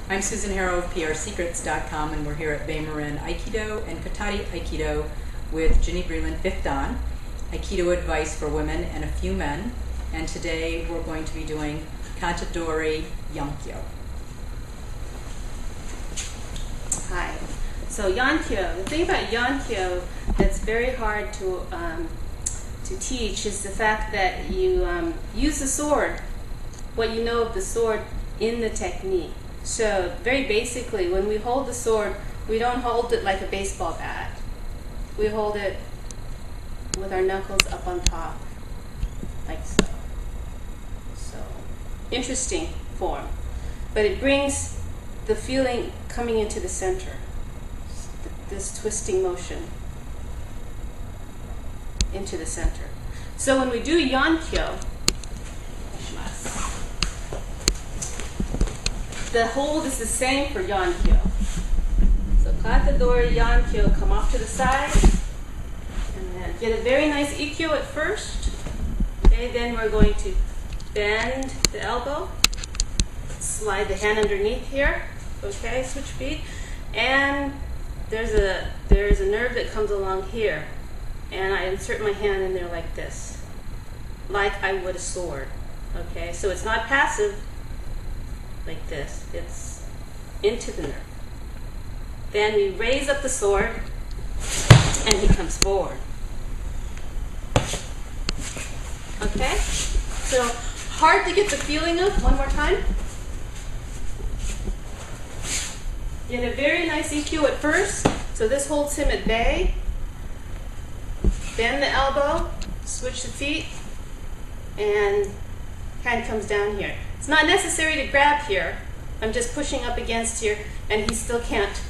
I'm Susan Harrow of PRSecrets.com, and we're here at Bay Marin Aikido and Cotati Aikido with Ginny Breeland, 5th Dan, Aikido advice for women and a few men. And today we're going to be doing Katadori Yonkyo. Hi. So Yonkyo, the thing about Yonkyo that's very hard to teach is the fact that you use the sword, what you know of the sword in the technique. So very basically, when we hold the sword, we don't hold it like a baseball bat. We hold it with our knuckles up on top, like so. So, interesting form. But it brings the feeling coming into the center, this twisting motion into the center. So when we do Yonkyo, the hold is the same for Yonkyo. So Katadori Yonkyo, come off to the side, and then get a very nice ikkyo at first. Okay, then we're going to bend the elbow, slide the hand underneath here. Okay, switch beat, and there's a nerve that comes along here, and I insert my hand in there like this, like I would a sword. Okay, so it's not passive like this, it's into the nerve. Then we raise up the sword, and he comes forward. Okay, so hard to get the feeling of. One more time. Get a very nice ikkyo at first, so this holds him at bay. Bend the elbow, switch the feet, and hand comes down here. It's not necessary to grab here. I'm just pushing up against here, and he still can't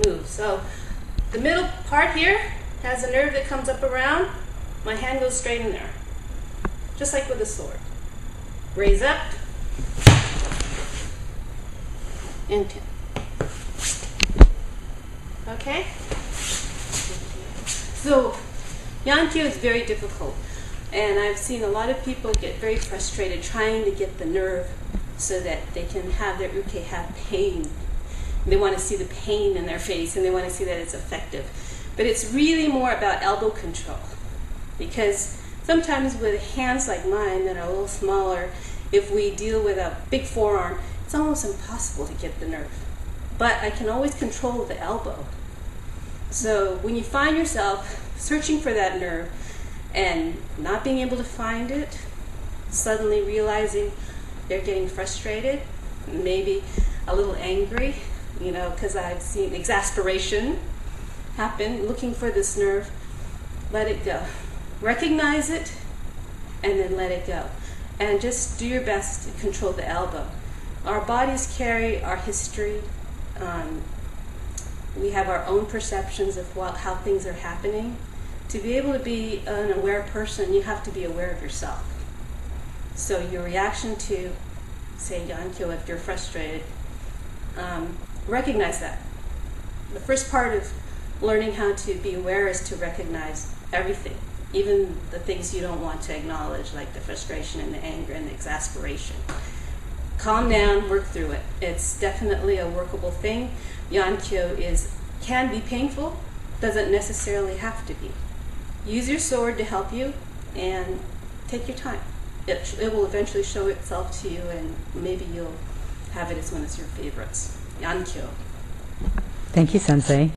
move. So the middle part here has a nerve that comes up around. My hand goes straight in there, just like with a sword. Raise up, into. Okay? So Yonkyo is very difficult, and I've seen a lot of people get very frustrated trying to get the nerve so that they can have their uke have pain. They want to see the pain in their face, and they want to see that it's effective. But it's really more about elbow control, because sometimes with hands like mine that are a little smaller, if we deal with a big forearm, it's almost impossible to get the nerve. But I can always control the elbow. So when you find yourself searching for that nerve and not being able to find it, suddenly realizing they're getting frustrated, maybe a little angry, because I've seen exasperation happen, looking for this nerve, let it go. Recognize it, and then let it go. And just do your best to control the elbow. Our bodies carry our history. We have our own perceptions of how things are happening. To be able to be an aware person, you have to be aware of yourself. So your reaction to, say, Yonkyo, if you're frustrated, recognize that. The first part of learning how to be aware is to recognize everything, even the things you don't want to acknowledge, like the frustration and the anger and the exasperation. Calm down, work through it. It's definitely a workable thing. Yonkyo can be painful, doesn't necessarily have to be. Use your sword to help you, and take your time. It will eventually show itself to you, and maybe you'll have it as one of your favorites. Yonkyo. Thank you, Sensei.